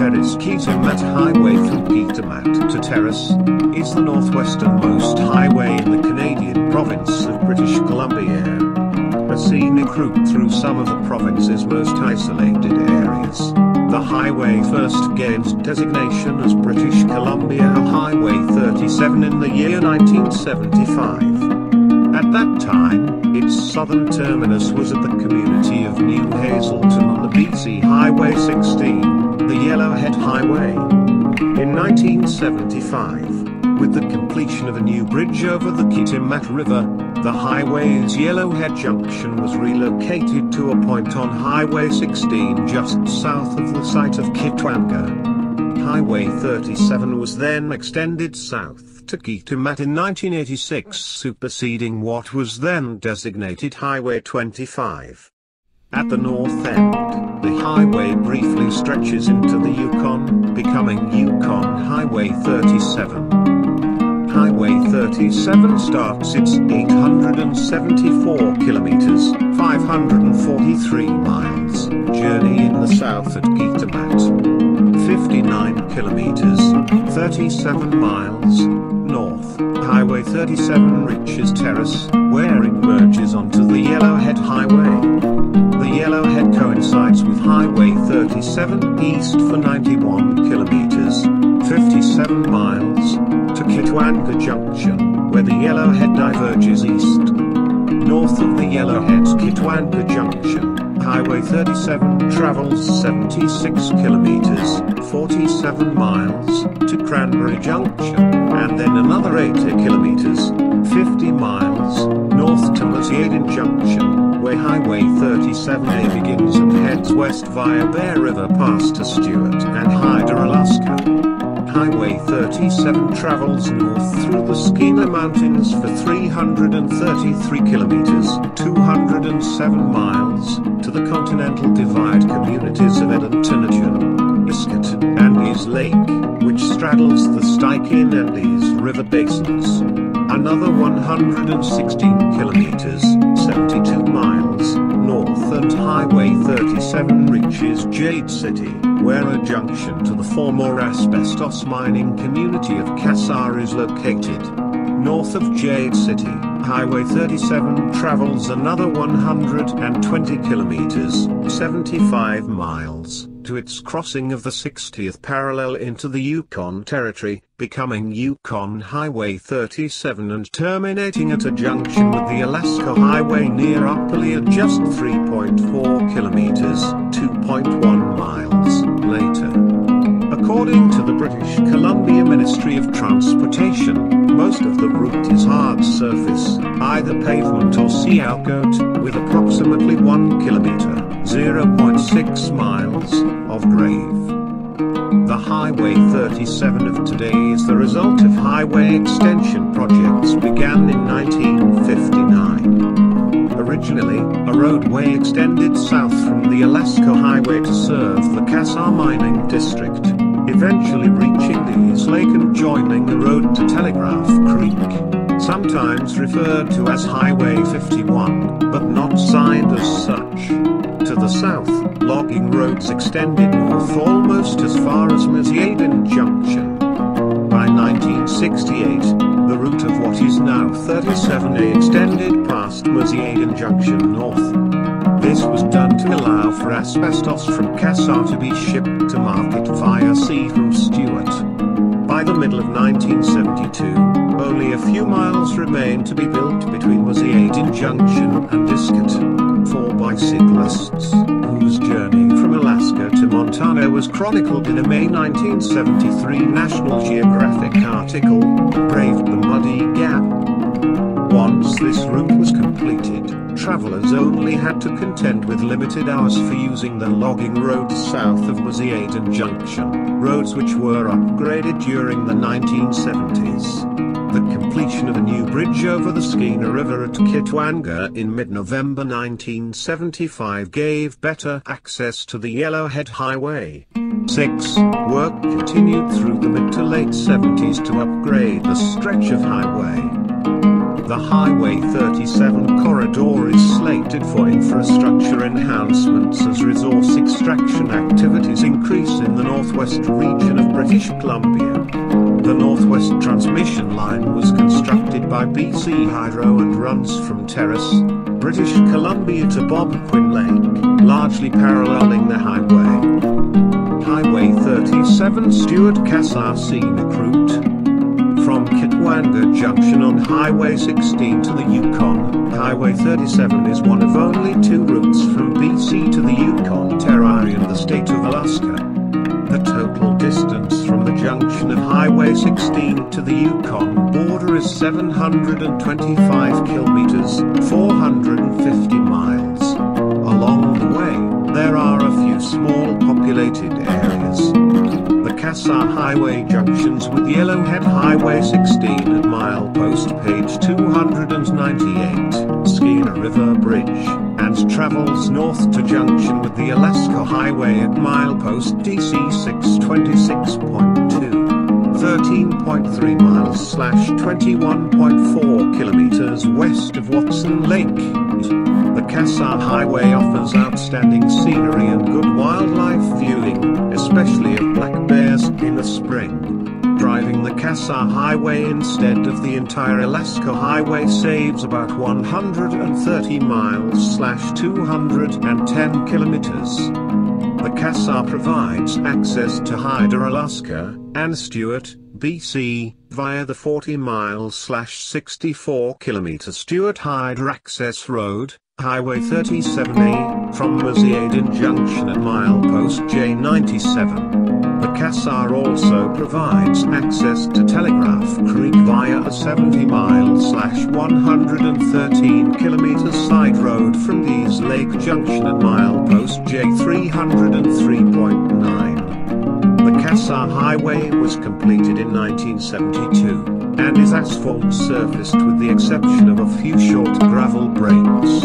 Terrace Kitimat Highway through Kitimat to Terrace, is the northwesternmost highway in the Canadian province of British Columbia. A scenic route through some of the province's most isolated areas. The highway first gained designation as British Columbia Highway 37 in the year 1975. At that time, its southern terminus was at the community of New Hazelton on the Dease Highway 16, the Yellowhead Highway. In 1975, with the completion of a new bridge over the Kitimat River, the highway's Yellowhead junction was relocated to a point on Highway 16 just south of the site of Kitwanga. Highway 37 was then extended south to Kitimat in 1986, superseding what was then designated Highway 25. At the north end, the highway briefly stretches into the Yukon, becoming Yukon Highway 37. Highway 37 starts its 874 kilometers, 543 miles, journey in the south at Kitimat. 59 kilometers, 37 miles, north, Highway 37 reaches Terrace, where it merges onto the Yellowhead Highway. The Yellowhead coincides with Highway 37 east for 91 kilometers, 57 miles, to Kitwanga Junction, where the Yellowhead diverges east. North of the Yellowhead's Kitwanga Junction, Highway 37 travels 76 kilometers, 47 miles, to Cranberry Junction, and then another 80 kilometers, 50 miles, north to Hazelton Junction, where Highway 37A begins and heads west via Bear River Pass to Stewart and Hyder, Alaska. Highway 37 travels north through the Stikine Mountains for 333 kilometers, 207 miles, to the Continental Divide communities of Hazelton, and Dease Lake, which straddles the Stikine and Dease River basins. Another 116 kilometers, 72 miles, north and Highway 37 reaches Jade City, where a junction to the former asbestos mining community of Cassiar is located. North of Jade City, Highway 37 travels another 120 kilometers, 75 miles, to its crossing of the 60th parallel into the Yukon Territory, becoming Yukon Highway 37 and terminating at a junction with the Alaska Highway near Upperly at just 3.4 kilometers, 2.1 miles, later. According to the British Columbia Ministry of Transportation, most of the route is hard surface, either pavement or sea outgoat, with approximately 1 kilometer, 0.6 miles, of grave. The Highway 37 of today is the result of highway extension projects began in 1959. Originally, a roadway extended south from the Alaska Highway to serve the Cassiar mining district, eventually reaching Dease Lake and joining the road to Telegraph Creek, sometimes referred to as Highway 51, but not signed as such. To the south, logging roads extended north almost as far as Hazelton Junction. By 1968, the route of what is now 37A extended past Hazelton Junction north. This was done to allow for asbestos from Cassiar to be shipped to market via sea from Stewart. By the middle of 1972, only a few miles remained to be built between Hazelton Junction and Discot, for bicyclists, whose journey from Alaska to Montana was chronicled in a May 1973 National Geographic article, Braved the Muddy Gap. Once this route was completed, travelers only had to contend with limited hours for using the logging roads south of Hazelton Junction, roads which were upgraded during the 1970s. The completion of a new bridge over the Stikine River at Kitwanga in mid-November 1975 gave better access to the Yellowhead Highway. 6. Work continued through the mid to late 70s to upgrade the stretch of highway. The Highway 37 corridor is slated for infrastructure enhancements as resource extraction activities increase in the northwest region of British Columbia. The Northwest Transmission Line was constructed by BC Hydro and runs from Terrace, British Columbia to Bobquin Lake, largely paralleling the highway. Highway 37 Stewart Cassiar Scenic Route. From Kitwanga Junction on Highway 16 to the Yukon, Highway 37 is one of only two routes from BC to the Yukon Territory in the state of Alaska. The total distance from the junction of Highway 16 to the Yukon border is 725 kilometers, 450 miles. Along the way, there are a few small populated areas. The Cassiar Highway junctions with Yellowhead Highway 16 at milepost page 298, Stikine River Bridge, and travels north to junction with the Alaska Highway at milepost DC 626.2, 13.3 miles / 21.4 kilometers west of Watson Lake. The Cassiar Highway offers outstanding scenery and good wildlife viewing, especially of black bears in the spring. Driving the Cassiar Highway instead of the entire Alaska Highway saves about 130 miles / 210 kilometers. The Cassiar provides access to Hyder, Alaska, and Stewart, BC, via the 40 miles / 64 kilometer Stewart-Hyder Access Road, Highway 37A, from Muskegon Junction at milepost J97. The Cassiar also provides access to Telegraph Creek via a 70 miles / 113 kilometer side road from Dease Lake Junction at milepost J303.9. The Cassiar Highway was completed in 1972, and is asphalt surfaced with the exception of a few short gravel breaks.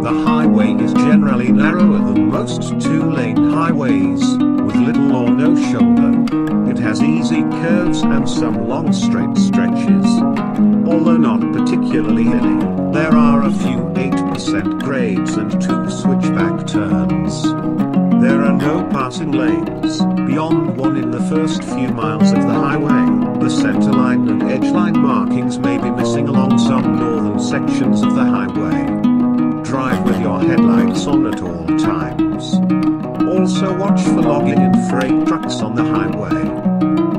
The highway is generally narrower than most two-lane highways, with little or no shoulder. It has easy curves and some long straight stretches. Although not particularly hilly, there are a few 8% grades and 2 switchback turns. There are no passing lanes, beyond one in the first few miles of the highway. The centerline and edgeline markings may be missing along some northern sections of the highway. Drive with your headlights on at all times. Also watch for logging and freight trucks on the highway.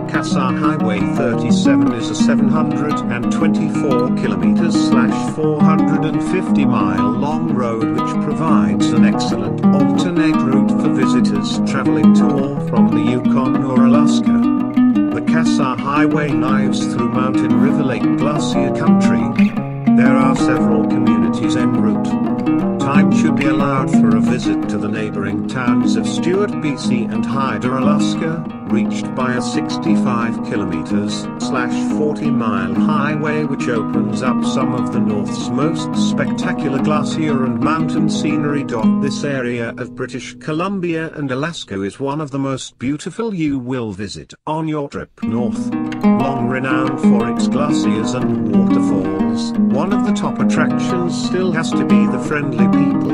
Cassiar Highway 37 is a 724 kilometers / 450 mile long road which provides an excellent alternate route for visitors traveling to or from the Yukon or Alaska. The Cassiar Highway lies through mountain River Lake Glacier country. There are several communities en route. Time should be allowed for a visit to the neighboring towns of Stewart, BC and Hyder, Alaska, reached by a 65 kilometers / 40 mile highway which opens up some of the North's most spectacular glacier and mountain scenery. This area of British Columbia and Alaska is one of the most beautiful you will visit on your trip north. Long renowned for its glaciers and waterfalls, one of the top attractions still has to be the friendly people.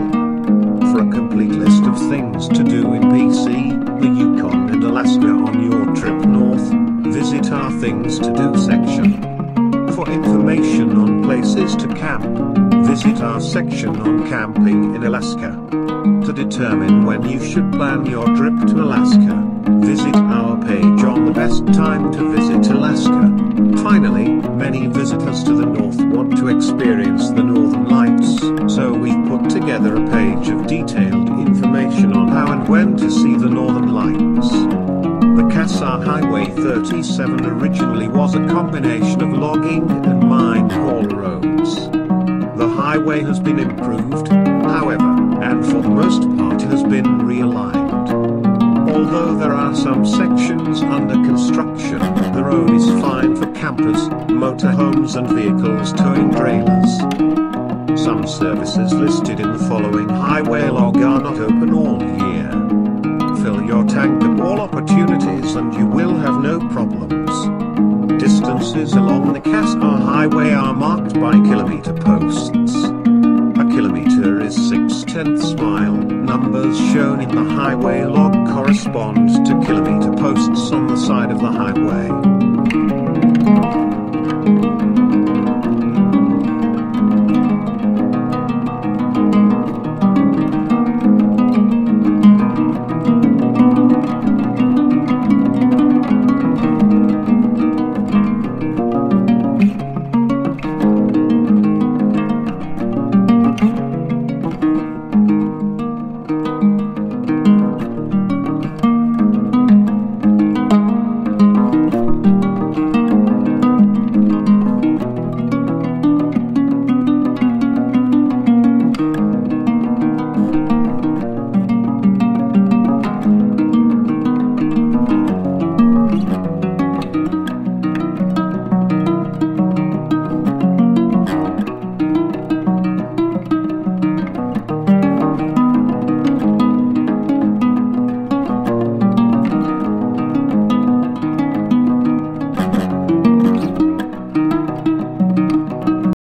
For a complete list of things to do in BC, the Yukon and Alaska on your trip north, visit our Things to Do section. For information on places to camp, visit our section on camping in Alaska. To determine when you should plan your trip to Alaska, visit our page on the best time to visit Alaska. Finally, many visitors to the north want to experience the northern lights, so we've put together a page of detailed information on how and when to see the northern lights. The Cassiar Highway 37 originally was a combination of logging and mine haul roads. The highway has been improved, however, and for the most part has been realigned. Although there are some sections under construction, the road is fine for campers, motorhomes and vehicles towing trailers. Some services listed in the following highway log are not open all year. Fill your tank at all opportunities and you will have no problems. Distances along the Cassiar Highway are marked by kilometer posts. A kilometer is 6/10 mile. Numbers shown in the highway log correspond to kilometer posts on the side of the highway.